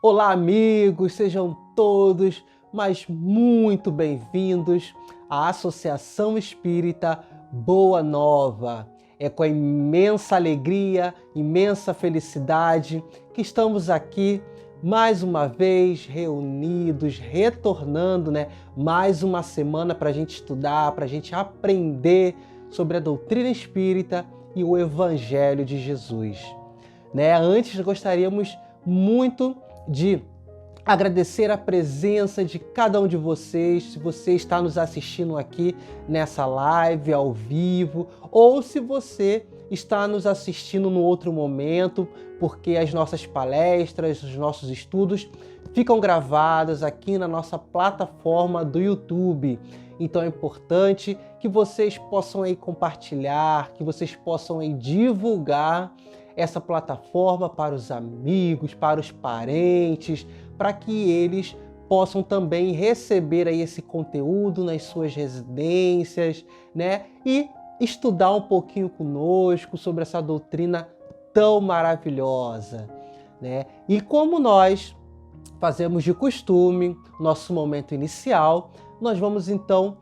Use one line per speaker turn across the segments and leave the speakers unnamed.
Olá, amigos, sejam todos muito bem-vindos à Associação Espírita Boa Nova. É com imensa alegria, imensa felicidade que estamos aqui mais uma vez reunidos, retornando, mais uma semana para a gente estudar, para a gente aprender sobre a doutrina espírita e o Evangelho de Jesus. Antes, gostaríamos muito de agradecer a presença de cada um de vocês, se você está nos assistindo aqui nessa live ao vivo, ou se você está nos assistindo no outro momento, porque as nossas palestras, os nossos estudos ficam gravados aqui na nossa plataforma do YouTube. Então é importante que vocês possam aí compartilhar, que vocês possam aí divulgar essa plataforma para os amigos, para os parentes, para que eles possam também receber aí esse conteúdo nas suas residências, e estudar um pouquinho conosco sobre essa doutrina tão maravilhosa, E como nós fazemos de costume, nosso momento inicial, nós vamos então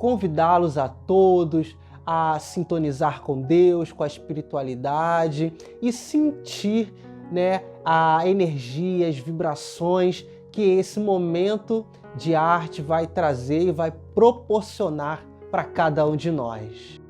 convidá-los a todos a sintonizar com Deus, com a espiritualidade e sentir a energia, as vibrações que esse momento de arte vai trazer e vai proporcionar para cada um de nós.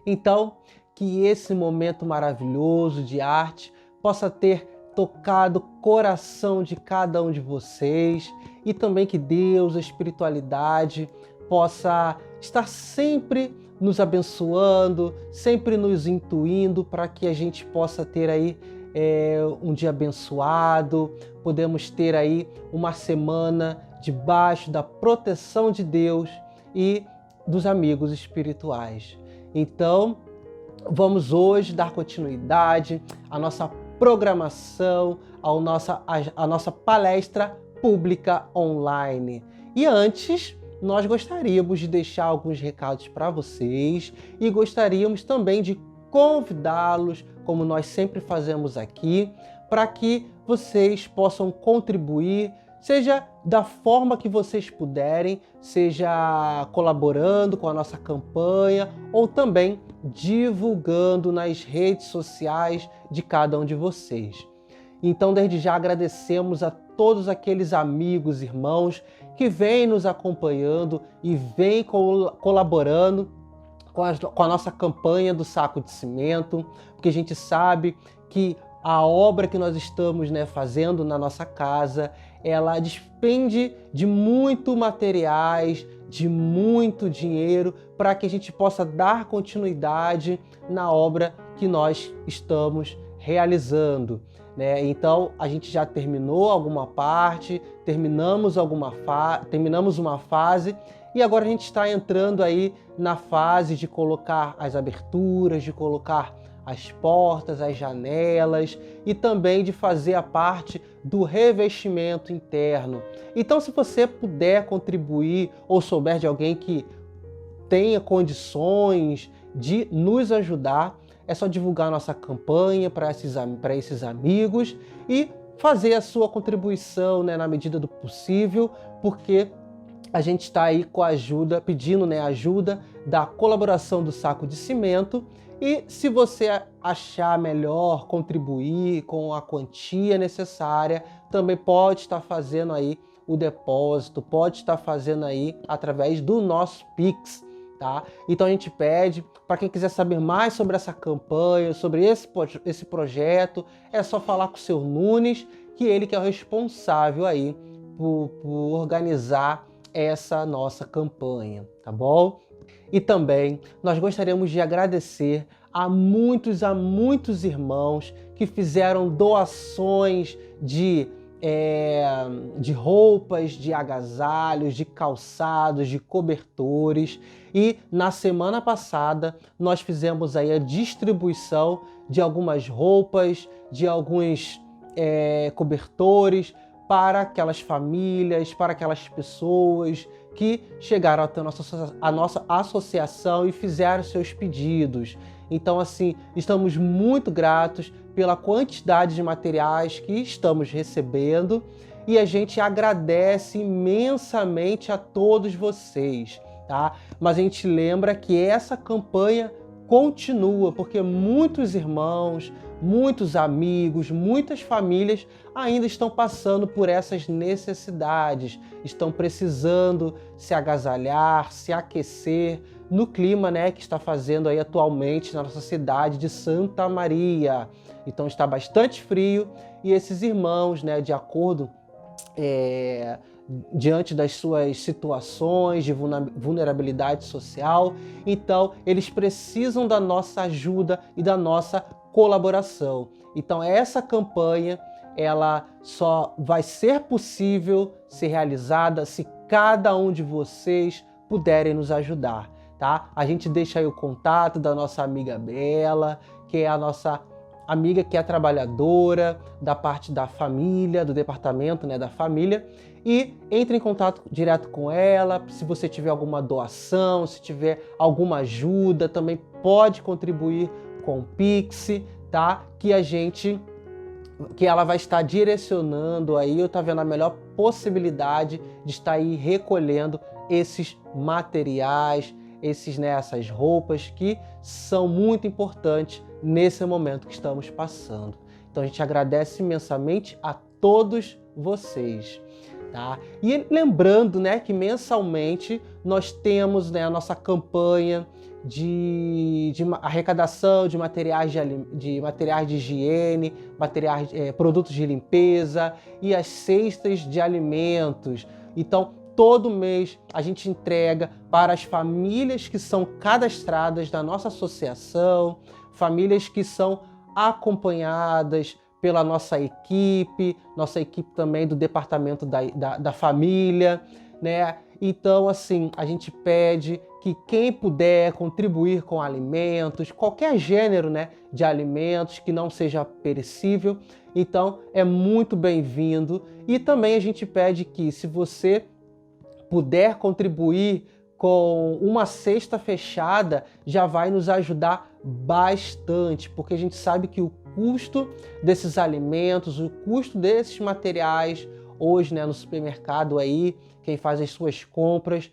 Então, que esse momento maravilhoso de arte possa ter tocado o coração de cada um de vocês e também que Deus, a espiritualidade, possa estar sempre nos abençoando, sempre nos intuindo para que a gente possa ter aí um dia abençoado, podemos ter aí uma semana debaixo da proteção de Deus e dos amigos espirituais. Então, vamos hoje dar continuidade à nossa programação, à nossa palestra pública online. E antes, nós gostaríamos de deixar alguns recados para vocês e gostaríamos também de convidá-los, como nós sempre fazemos aqui, para que vocês possam contribuir, seja da forma que vocês puderem, seja colaborando com a nossa campanha ou também divulgando nas redes sociais de cada um de vocês. Então, desde já agradecemos a todos aqueles amigos, irmãos que vêm nos acompanhando e vêm colaborando com a nossa campanha do Saco de Cimento, porque a gente sabe que a obra que nós estamos fazendo na nossa casa, ela despende de muito materiais, de muito dinheiro, para que a gente possa dar continuidade na obra que nós estamos realizando. Então, a gente já terminou alguma parte, terminamos uma fase, e agora a gente está entrando aí na fase de colocar as aberturas, de colocar as portas, as janelas e também de fazer a parte do revestimento interno. Então, se você puder contribuir ou souber de alguém que tenha condições de nos ajudar, é só divulgar a nossa campanha para esses amigos e fazer a sua contribuição na medida do possível, porque a gente está aí com a ajuda, pedindo ajuda da colaboração do Saco de Cimento. E se você achar melhor contribuir com a quantia necessária, também pode estar fazendo aí o depósito, pode estar fazendo aí através do nosso Pix, tá? Então a gente pede, para quem quiser saber mais sobre essa campanha, sobre esse projeto, é só falar com o seu Nunes, que ele que é o responsável aí por organizar essa nossa campanha, tá bom? E também nós gostaríamos de agradecer a muitos irmãos que fizeram doações de roupas, de agasalhos, de calçados, de cobertores. E na semana passada nós fizemos aí a distribuição de algumas roupas, de alguns cobertores para aquelas famílias, para aquelas pessoas que chegaram até a nossa associação e fizeram seus pedidos. Então, assim, estamos muito gratos pela quantidade de materiais que estamos recebendo e a gente agradece imensamente a todos vocês, tá? Mas a gente lembra que essa campanha continua, porque muitos irmãos, muitos amigos, muitas famílias ainda estão passando por essas necessidades, estão precisando se agasalhar, se aquecer no clima que está fazendo aí atualmente na nossa cidade de Santa Maria. Então está bastante frio e esses irmãos, de acordo diante das suas situações de vulnerabilidade social, então eles precisam da nossa ajuda e da nossa colaboração. Então essa campanha, ela só vai ser possível ser realizada se cada um de vocês puderem nos ajudar, tá? A gente deixa aí o contato da nossa amiga Bela, que é a nossa amiga que é trabalhadora da parte da família, do departamento da família, e entre em contato direto com ela. Se você tiver alguma doação, se tiver alguma ajuda, também pode contribuir com o Pix, tá? Que ela vai estar direcionando aí, eu tá vendo a melhor possibilidade de estar aí recolhendo esses materiais, essas roupas que são muito importantes nesse momento que estamos passando. Então a gente agradece imensamente a todos vocês, tá? E lembrando, que mensalmente nós temos a nossa campanha de arrecadação de materiais de higiene, produtos de limpeza e as cestas de alimentos. Então, todo mês a gente entrega para as famílias que são cadastradas na nossa associação, famílias que são acompanhadas pela nossa equipe também do departamento da família, né? Então, assim, a gente pede que quem puder contribuir com alimentos, qualquer gênero, né, de alimentos que não seja perecível, então é muito bem-vindo. E também a gente pede que, se você puder contribuir com uma cesta fechada, já vai nos ajudar bastante, porque a gente sabe que o custo desses alimentos, o custo desses materiais, hoje, né, no supermercado aí, quem faz as suas compras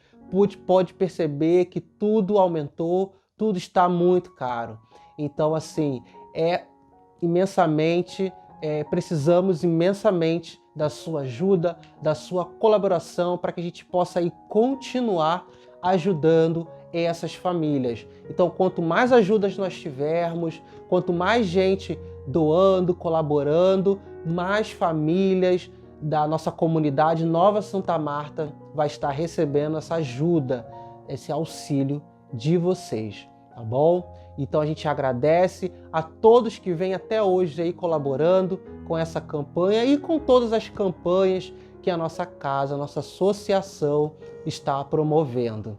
pode perceber que tudo aumentou, tudo está muito caro. Então, assim, precisamos imensamente da sua ajuda, da sua colaboração, para que a gente possa aí continuar ajudando essas famílias. Então, quanto mais ajudas nós tivermos, quanto mais gente doando, colaborando, mais famílias da nossa comunidade Nova Santa Marta vai estar recebendo essa ajuda, esse auxílio de vocês, tá bom? Então a gente agradece a todos que vêm até hoje aí colaborando com essa campanha e com todas as campanhas que a nossa casa, a nossa associação está promovendo.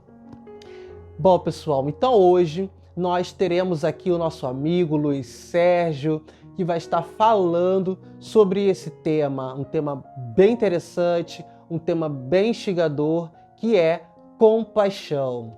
Bom, pessoal, então hoje nós teremos aqui o nosso amigo Luiz Sérgio, que vai estar falando sobre esse tema, um tema bem interessante, um tema bem instigador, que é compaixão.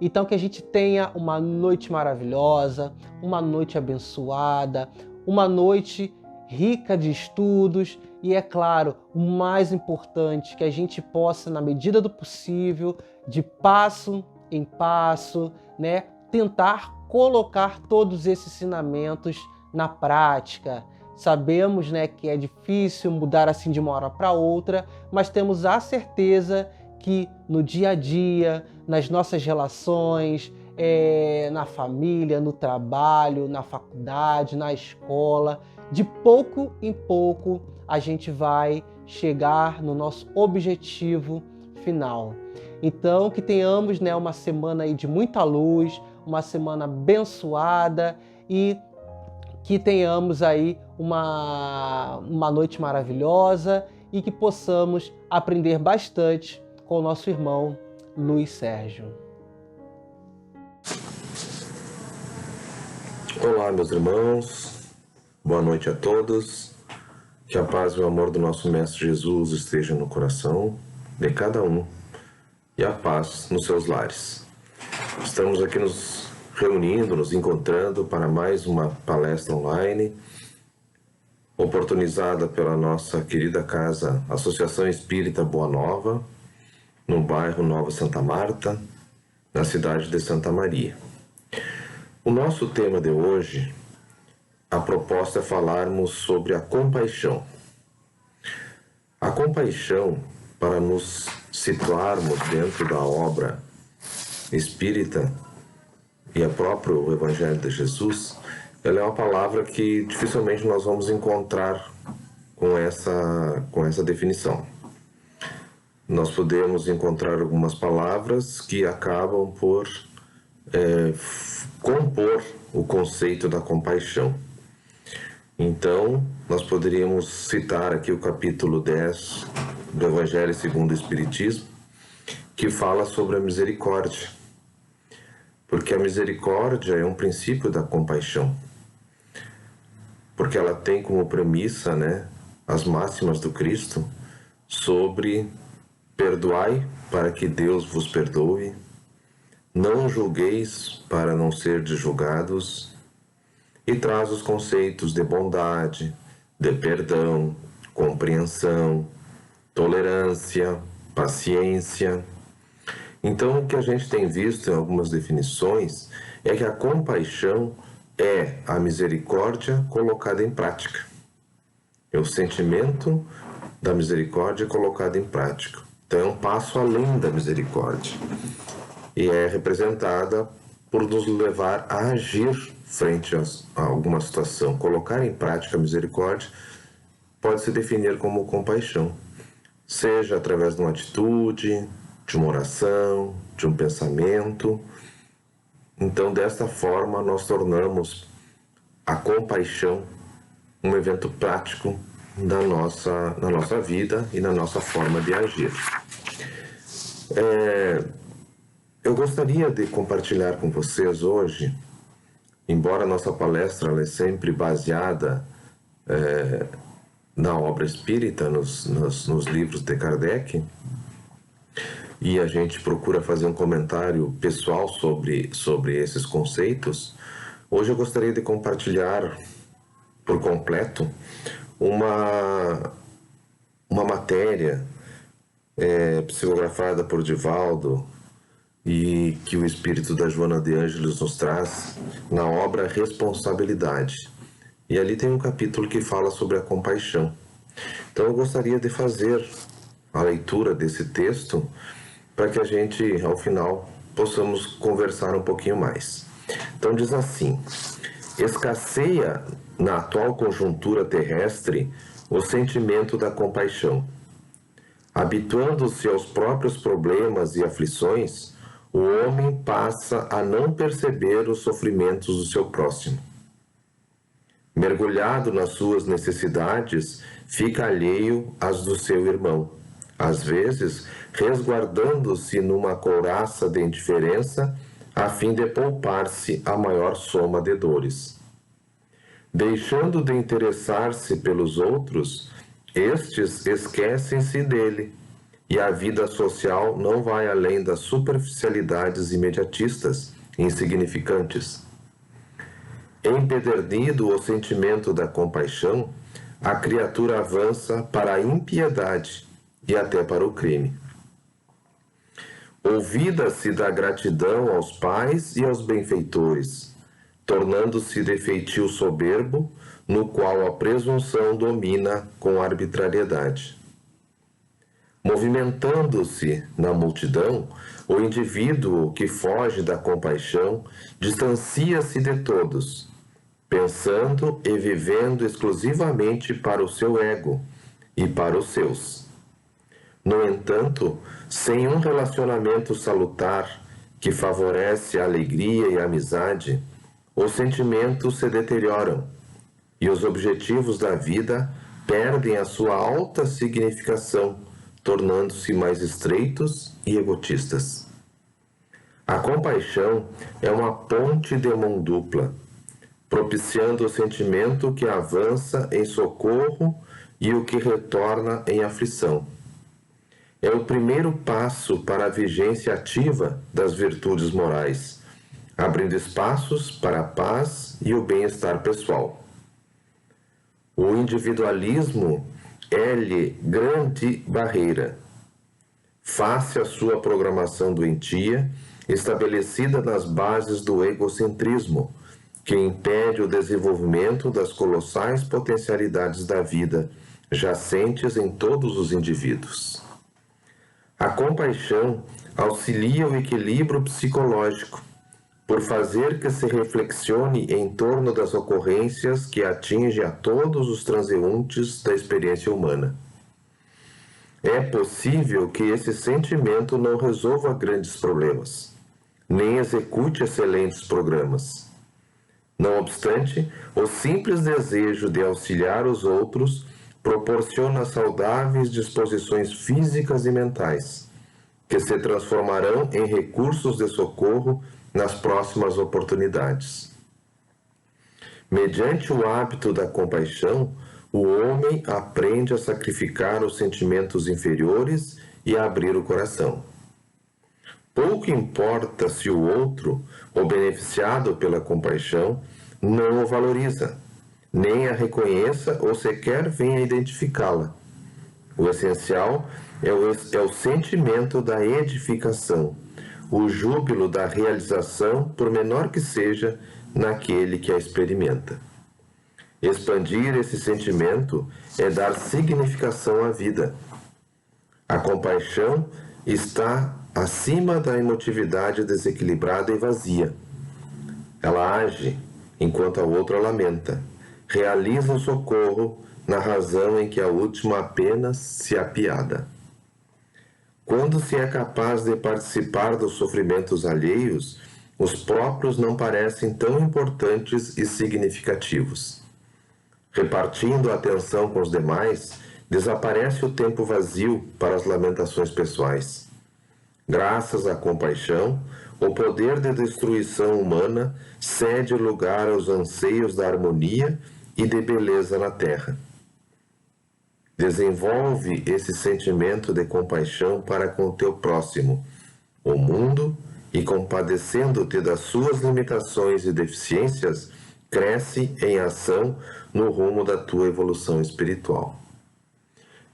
Então, que a gente tenha uma noite maravilhosa, uma noite abençoada, uma noite rica de estudos e, é claro, o mais importante, que a gente possa, na medida do possível, de passo em passo, né, tentar colocar todos esses ensinamentos na prática. Sabemos, né, que é difícil mudar assim de uma hora para outra, mas temos a certeza que no dia a dia, nas nossas relações, na família, no trabalho, na faculdade, na escola, de pouco em pouco a gente vai chegar no nosso objetivo final. Então, que tenhamos, né, uma semana aí de muita luz, uma semana abençoada e que tenhamos aí uma noite maravilhosa e que possamos aprender bastante com o nosso irmão Luiz Sérgio.
Olá, meus irmãos, boa noite a todos, que a paz e o amor do nosso Mestre Jesus esteja no coração de cada um e a paz nos seus lares. Estamos aqui nos reunindo, nos encontrando para mais uma palestra online, oportunizada pela nossa querida casa Associação Espírita Boa Nova, no bairro Nova Santa Marta, na cidade de Santa Maria. O nosso tema de hoje, a proposta é falarmos sobre a compaixão. A compaixão, para nos situarmos dentro da obra espírita e a próprio Evangelho de Jesus, ela é uma palavra que dificilmente nós vamos encontrar com essa definição. Nós podemos encontrar algumas palavras que acabam por compor o conceito da compaixão. Então, nós poderíamos citar aqui o capítulo 10 do Evangelho segundo o Espiritismo, que fala sobre a misericórdia. Porque a misericórdia é um princípio da compaixão. Porque ela tem como premissa, né, as máximas do Cristo sobre perdoai para que Deus vos perdoe, não julgueis para não serdes julgados, e traz os conceitos de bondade, de perdão, compreensão, tolerância, paciência. Então, o que a gente tem visto em algumas definições é que a compaixão é a misericórdia colocada em prática. É o sentimento da misericórdia colocado em prática. Então, é um passo além da misericórdia. E é representada por nos levar a agir frente a alguma situação. Colocar em prática a misericórdia pode se definir como compaixão, seja através de uma atitude, de uma oração, de um pensamento. Então, desta forma, nós tornamos a compaixão um evento prático na nossa vida e na nossa forma de agir. Eu gostaria de compartilhar com vocês hoje, embora a nossa palestra ela é sempre baseada na obra espírita, nos livros de Kardec, e a gente procura fazer um comentário pessoal sobre esses conceitos, hoje eu gostaria de compartilhar por completo uma matéria psicografada por Divaldo e que o espírito da Joana de Ângeles nos traz na obra Responsabilidade. E ali tem um capítulo que fala sobre a compaixão. Então eu gostaria de fazer a leitura desse texto para que a gente, ao final, possamos conversar um pouquinho mais. Então diz assim: escasseia na atual conjuntura terrestre o sentimento da compaixão. Habituando-se aos próprios problemas e aflições, o homem passa a não perceber os sofrimentos do seu próximo. Mergulhado nas suas necessidades, fica alheio às do seu irmão, às vezes resguardando-se numa couraça de indiferença a fim de poupar-se a maior soma de dores. Deixando de interessar-se pelos outros, estes esquecem-se dele, e a vida social não vai além das superficialidades imediatistas, insignificantes. Empedernido o sentimento da compaixão, a criatura avança para a impiedade e até para o crime. Olvida-se da gratidão aos pais e aos benfeitores, tornando-se de feitio soberbo, no qual a presunção domina com arbitrariedade. Movimentando-se na multidão, o indivíduo que foge da compaixão distancia-se de todos, pensando e vivendo exclusivamente para o seu ego e para os seus. No entanto, sem um relacionamento salutar que favorece a alegria e a amizade, os sentimentos se deterioram e os objetivos da vida perdem a sua alta significação, tornando-se mais estreitos e egotistas. A compaixão é uma ponte de mão dupla, propiciando o sentimento que avança em socorro e o que retorna em aflição. É o primeiro passo para a vigência ativa das virtudes morais, abrindo espaços para a paz e o bem-estar pessoal. O individualismo é-lhe grande barreira, face à sua programação doentia, estabelecida nas bases do egocentrismo, que impede o desenvolvimento das colossais potencialidades da vida, jacentes em todos os indivíduos. A compaixão auxilia o equilíbrio psicológico, por fazer que se reflexione em torno das ocorrências que atingem a todos os transeuntes da experiência humana. É possível que esse sentimento não resolva grandes problemas, nem execute excelentes programas. Não obstante, o simples desejo de auxiliar os outros proporciona saudáveis disposições físicas e mentais, que se transformarão em recursos de socorro nas próximas oportunidades. Mediante o hábito da compaixão, o homem aprende a sacrificar os sentimentos inferiores e a abrir o coração. Pouco importa se o outro, o beneficiado pela compaixão, não o valoriza, nem a reconheça ou sequer venha identificá-la. O essencial é o sentimento da edificação, o júbilo da realização, por menor que seja, naquele que a experimenta. Expandir esse sentimento é dar significação à vida. A compaixão está acima da emotividade desequilibrada e vazia, Ela age enquanto a outra lamenta. Realiza o socorro na razão em que a última apenas se apiada. Quando se é capaz de participar dos sofrimentos alheios, os próprios não parecem tão importantes e significativos. Repartindo a atenção com os demais, desaparece o tempo vazio para as lamentações pessoais. Graças à compaixão, o poder de destruição humana cede lugar aos anseios da harmonia e de beleza na terra. Desenvolve esse sentimento de compaixão para com o teu próximo, o mundo, e compadecendo-te das suas limitações e deficiências, cresce em ação no rumo da tua evolução espiritual.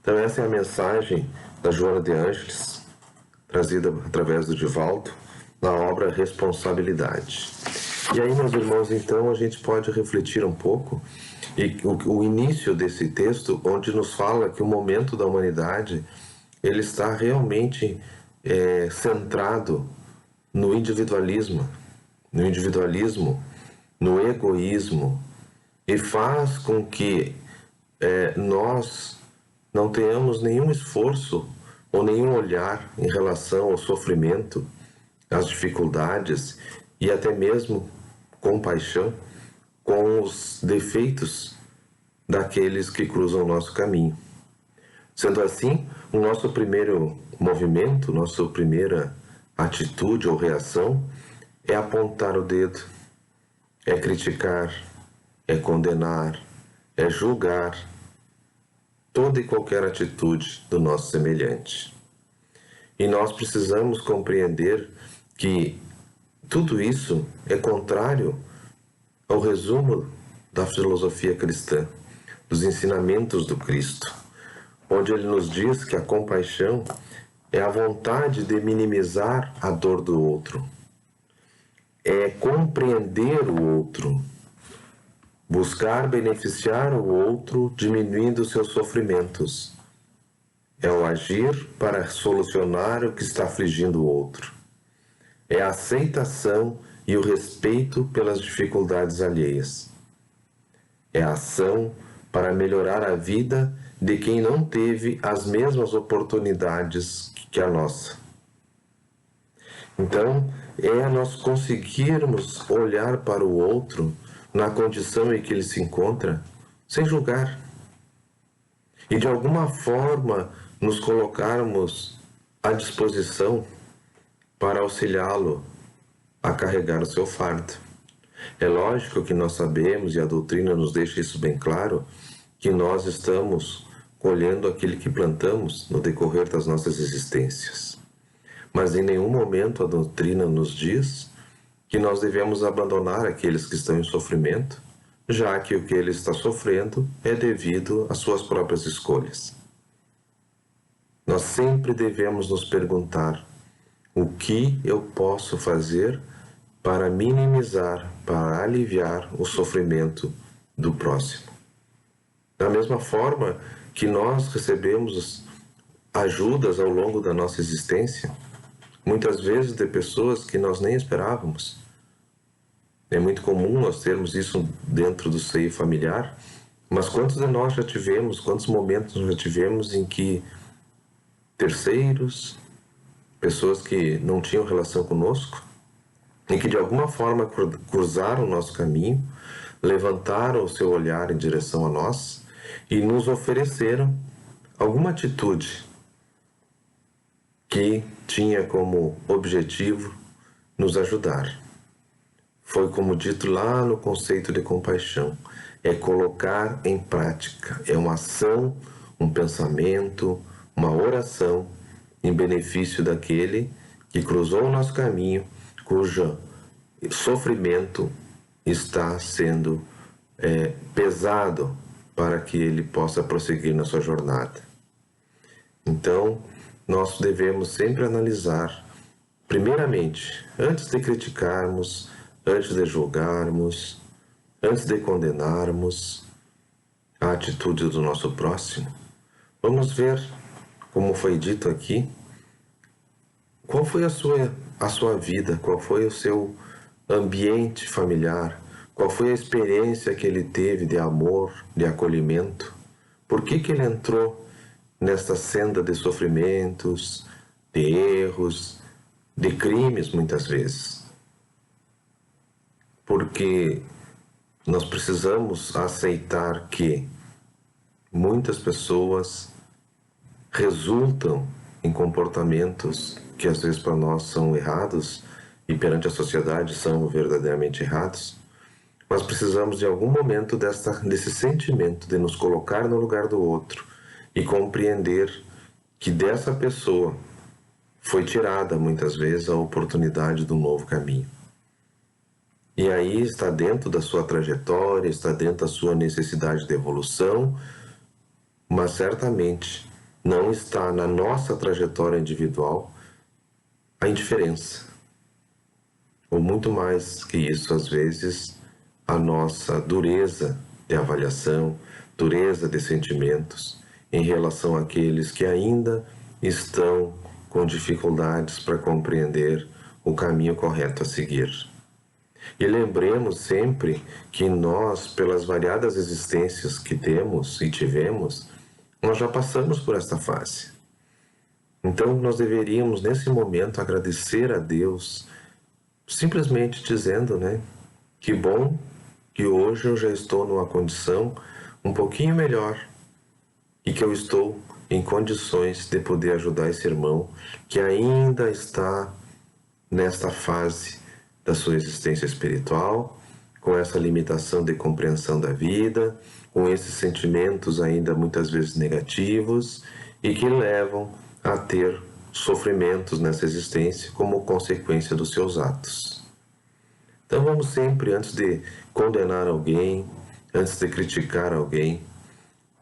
Então essa é a mensagem da Joana de Ângeles, trazida através do Divaldo, na obra Responsabilidade. E aí, meus irmãos, então a gente pode refletir um pouco, e o início desse texto, onde nos fala que o momento da humanidade, ele está realmente centrado no individualismo, no egoísmo, e faz com que nós não tenhamos nenhum esforço ou nenhum olhar em relação ao sofrimento, às dificuldades e até mesmo compaixão com os defeitos daqueles que cruzam o nosso caminho. Sendo assim, o nosso primeiro movimento, nossa primeira atitude ou reação é apontar o dedo, é criticar, é condenar, é julgar toda e qualquer atitude do nosso semelhante. E nós precisamos compreender que tudo isso é contrário ao resumo da filosofia cristã, dos ensinamentos do Cristo, onde ele nos diz que a compaixão é a vontade de minimizar a dor do outro, é compreender o outro, buscar beneficiar o outro diminuindo seus sofrimentos, é o agir para solucionar o que está afligindo o outro, é a aceitação e o respeito pelas dificuldades alheias, é a ação para melhorar a vida de quem não teve as mesmas oportunidades que a nossa. Então, é nós conseguirmos olhar para o outro na condição em que ele se encontra, sem julgar, e de alguma forma nos colocarmos à disposição para auxiliá-lo a carregar o seu fardo. É lógico que nós sabemos, e a doutrina nos deixa isso bem claro, que nós estamos colhendo aquilo que plantamos no decorrer das nossas existências. Mas em nenhum momento a doutrina nos diz que nós devemos abandonar aqueles que estão em sofrimento, já que o que ele está sofrendo é devido às suas próprias escolhas. Nós sempre devemos nos perguntar: o que eu posso fazer para minimizar, para aliviar o sofrimento do próximo? Da mesma forma que nós recebemos ajudas ao longo da nossa existência, muitas vezes de pessoas que nós nem esperávamos. É muito comum nós termos isso dentro do seio familiar, mas quantos de nós já tivemos, quantos momentos nós já tivemos em que terceiros, pessoas que não tinham relação conosco, e que de alguma forma cruzaram o nosso caminho, levantaram o seu olhar em direção a nós e nos ofereceram alguma atitude que tinha como objetivo nos ajudar. Foi como dito lá no conceito de compaixão, é colocar em prática, é uma ação, um pensamento, uma oração em benefício daquele que cruzou o nosso caminho, cujo sofrimento está sendo pesado para que ele possa prosseguir na sua jornada. Então, nós devemos sempre analisar, primeiramente, antes de criticarmos, antes de julgarmos, antes de condenarmos a atitude do nosso próximo, vamos ver, como foi dito aqui, qual foi a sua vida, qual foi o seu ambiente familiar, qual foi a experiência que ele teve de amor, de acolhimento, por que ele entrou nesta senda de sofrimentos, de erros, de crimes muitas vezes. Porque nós precisamos aceitar que muitas pessoas resultam em comportamentos que às vezes para nós são errados e perante a sociedade são verdadeiramente errados. Nós precisamos de algum momento desse sentimento de nos colocar no lugar do outro e compreender que dessa pessoa foi tirada muitas vezes a oportunidade de um novo caminho. E aí está dentro da sua trajetória, está dentro da sua necessidade de evolução, mas certamente não está na nossa trajetória individual a indiferença. Ou muito mais que isso, às vezes, a nossa dureza de avaliação, dureza de sentimentos em relação àqueles que ainda estão com dificuldades para compreender o caminho correto a seguir. E lembremos sempre que nós, pelas variadas existências que temos e tivemos, nós já passamos por esta fase. Então nós deveríamos nesse momento agradecer a Deus, simplesmente dizendo, né, que bom que hoje eu já estou numa condição um pouquinho melhor e que eu estou em condições de poder ajudar esse irmão que ainda está nesta fase da sua existência espiritual, com essa limitação de compreensão da vida, com esses sentimentos ainda muitas vezes negativos e que levam a ter sofrimentos nessa existência como consequência dos seus atos. Então vamos sempre, antes de condenar alguém, antes de criticar alguém,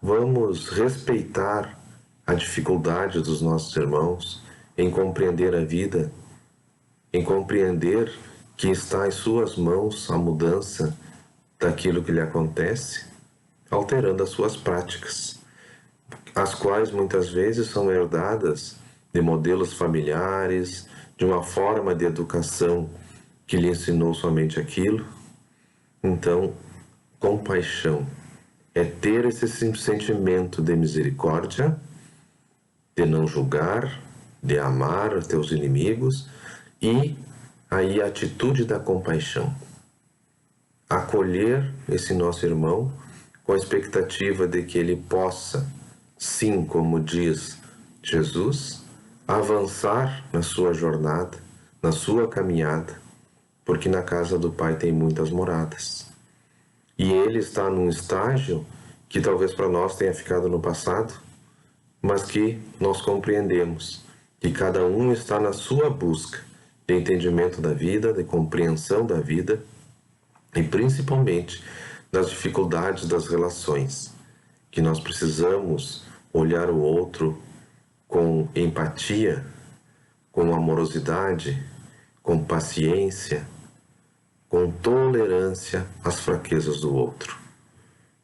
vamos respeitar a dificuldade dos nossos irmãos em compreender a vida, em compreender que está em suas mãos a mudança daquilo que lhe acontece, alterando as suas práticas, as quais muitas vezes são herdadas de modelos familiares, de uma forma de educação que lhe ensinou somente aquilo. Então, compaixão é ter esse sentimento de misericórdia, de não julgar, de amar os teus inimigos e aí a atitude da compaixão. Acolher esse nosso irmão com a expectativa de que ele possa, sim, como diz Jesus, avançar na sua jornada, na sua caminhada, porque na casa do Pai tem muitas moradas. E ele está num estágio que talvez para nós tenha ficado no passado, mas que nós compreendemos que cada um está na sua busca de entendimento da vida, de compreensão da vida e principalmente das dificuldades das relações, que nós precisamos olhar o outro com empatia, com amorosidade, com paciência, com tolerância às fraquezas do outro.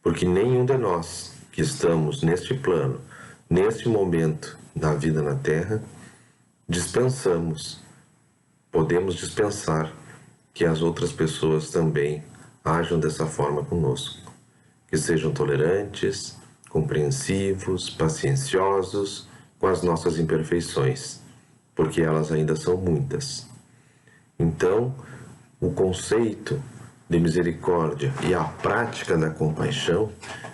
Porque nenhum de nós que estamos neste plano, neste momento da vida na Terra, podemos dispensar que as outras pessoas também ajam dessa forma conosco. Que sejam tolerantes, compreensivos, pacienciosos com as nossas imperfeições, porque elas ainda são muitas. Então, o conceito de misericórdia e a prática da compaixão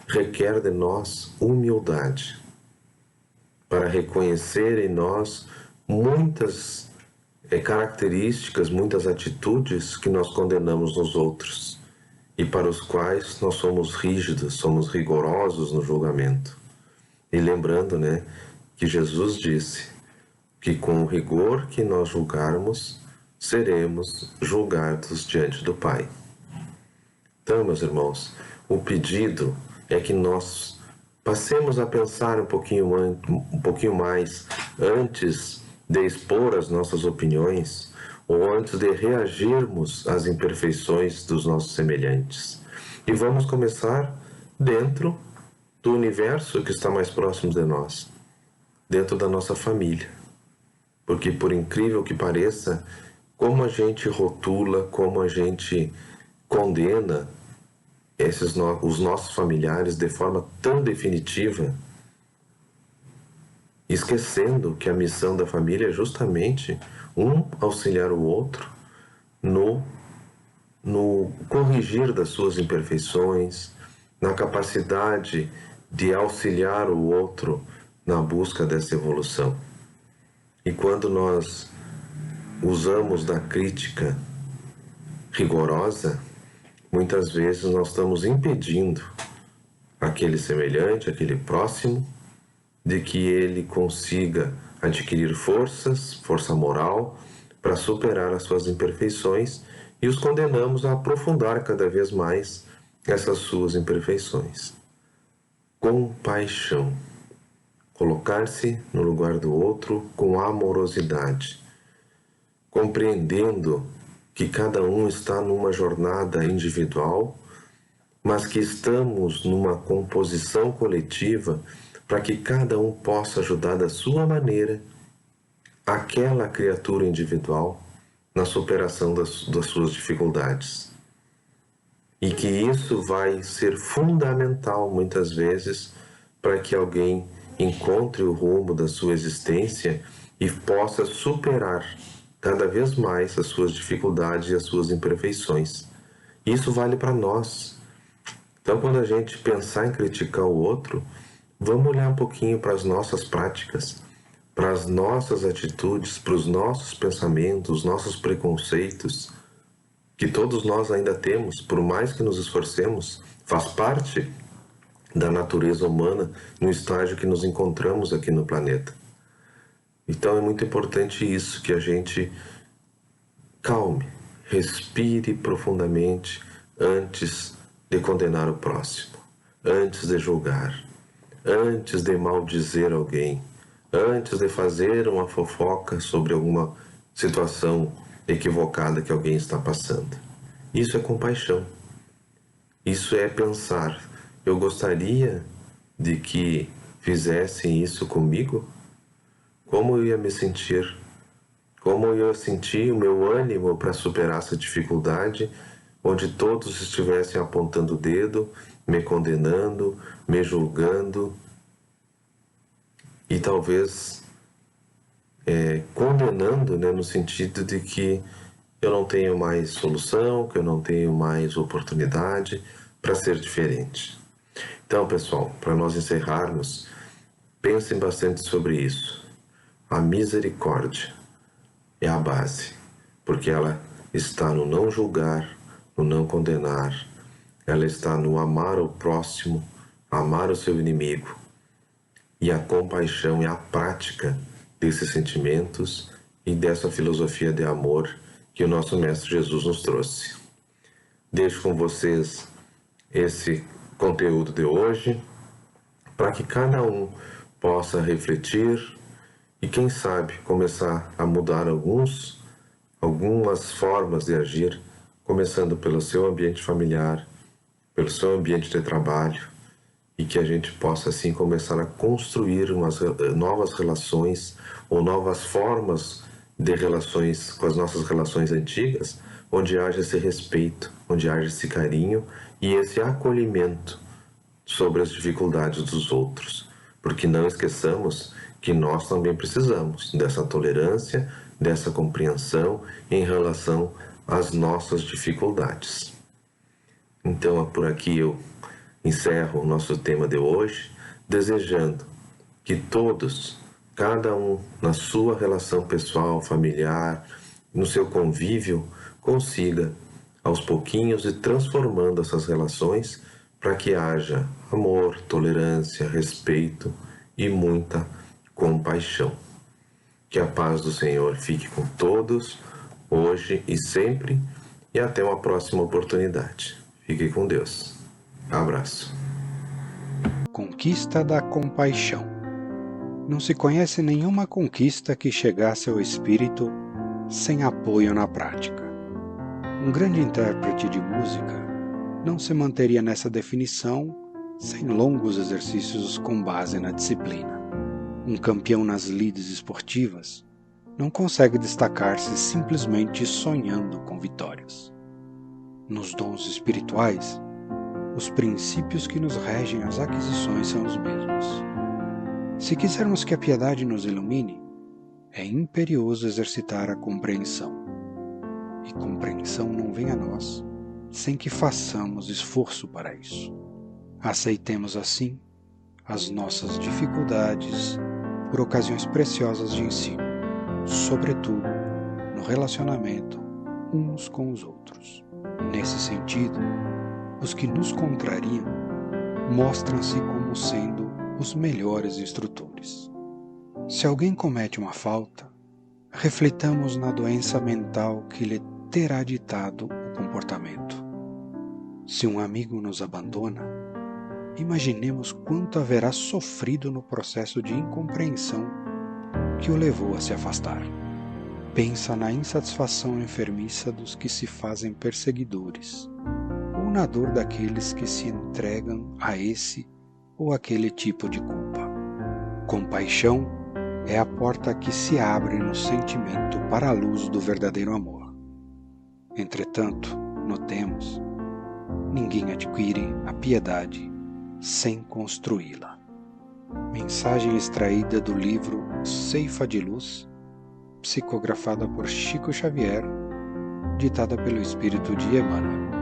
requer de nós humildade para reconhecer em nós muitas características, muitas atitudes que nós condenamos nos outros e para os quais nós somos rígidos, somos rigorosos no julgamento. E lembrando, né, que Jesus disse que com o rigor que nós julgarmos, seremos julgados diante do Pai. Então, meus irmãos, o pedido é que nós passemos a pensar um pouquinho mais antes de expor as nossas opiniões ou antes de reagirmos às imperfeições dos nossos semelhantes. E vamos começar dentro do universo que está mais próximo de nós, dentro da nossa família. Porque, por incrível que pareça, como a gente rotula, como a gente condena os nossos familiares de forma tão definitiva, esquecendo que a missão da família é justamente um auxiliar o outro no corrigir das suas imperfeições, na capacidade de auxiliar o outro na busca dessa evolução. E quando nós usamos da crítica rigorosa, muitas vezes nós estamos impedindo aquele semelhante, aquele próximo, de que ele consiga adquirir força moral para superar as suas imperfeições, e os condenamos a aprofundar cada vez mais essas suas imperfeições. Compaixão. Colocar-se no lugar do outro com amorosidade, compreendendo que cada um está numa jornada individual, mas que estamos numa composição coletiva para que cada um possa ajudar da sua maneira aquela criatura individual na superação das suas dificuldades. E que isso vai ser fundamental, muitas vezes, para que alguém encontre o rumo da sua existência e possa superar cada vez mais as suas dificuldades e as suas imperfeições. Isso vale para nós. Então, quando a gente pensar em criticar o outro, vamos olhar um pouquinho para as nossas práticas, para as nossas atitudes, para os nossos pensamentos, os nossos preconceitos, que todos nós ainda temos, por mais que nos esforcemos, faz parte da natureza humana no estágio que nos encontramos aqui no planeta. Então é muito importante isso, que a gente calme, respire profundamente antes de condenar o próximo, antes de julgar, antes de maldizer alguém, antes de fazer uma fofoca sobre alguma situação equivocada que alguém está passando. Isso é compaixão. Isso é pensar, eu gostaria de que fizessem isso comigo? Como eu ia me sentir? Como eu ia sentir o meu ânimo para superar essa dificuldade, onde todos estivessem apontando o dedo, me condenando, me julgando e talvez condenando, né, no sentido de que eu não tenho mais solução, que eu não tenho mais oportunidade para ser diferente. Então, pessoal, para nós encerrarmos, pensem bastante sobre isso. A misericórdia é a base, porque ela está no não julgar, no não condenar, ela está no amar o próximo, amar o seu inimigo. E a compaixão é a prática desses sentimentos e dessa filosofia de amor que o nosso Mestre Jesus nos trouxe. Deixo com vocês esse conteúdo de hoje, para que cada um possa refletir e, quem sabe, começar a mudar algumas formas de agir, começando pelo seu ambiente familiar, pelo seu ambiente de trabalho, e que a gente possa assim começar a construir umas novas relações ou novas formas de relações com as nossas relações antigas, onde haja esse respeito, onde haja esse carinho e esse acolhimento sobre as dificuldades dos outros. Porque não esqueçamos que nós também precisamos dessa tolerância, dessa compreensão em relação às nossas dificuldades. Então, por aqui eu encerro o nosso tema de hoje, desejando que todos, cada um na sua relação pessoal, familiar, no seu convívio, consiga aos pouquinhos ir transformando essas relações para que haja amor, tolerância, respeito e muita compaixão. Que a paz do Senhor fique com todos, hoje e sempre, e até uma próxima oportunidade. Fique com Deus. Abraço.
Conquista da compaixão. Não se conhece nenhuma conquista que chegasse ao espírito sem apoio na prática. Um grande intérprete de música não se manteria nessa definição sem longos exercícios com base na disciplina. Um campeão nas lides esportivas não consegue destacar-se simplesmente sonhando com vitórias. Nos dons espirituais, os princípios que nos regem as aquisições são os mesmos. Se quisermos que a piedade nos ilumine, é imperioso exercitar a compreensão. E compreensão não vem a nós sem que façamos esforço para isso. Aceitemos assim as nossas dificuldades por ocasiões preciosas de ensino, sobretudo no relacionamento uns com os outros. Nesse sentido, os que nos contrariam mostram-se como sendo os melhores instrutores. Se alguém comete uma falta, reflitamos na doença mental que lhe terá ditado o comportamento. Se um amigo nos abandona, imaginemos quanto haverá sofrido no processo de incompreensão que o levou a se afastar. Pensa na insatisfação enfermiça dos que se fazem perseguidores, ou na dor daqueles que se entregam a esse ou aquele tipo de culpa. Compaixão é a porta que se abre no sentimento para a luz do verdadeiro amor. Entretanto, notemos, ninguém adquire a piedade sem construí-la. Mensagem extraída do livro Ceifa de Luz, psicografada por Chico Xavier, ditada pelo Espírito de Emmanuel.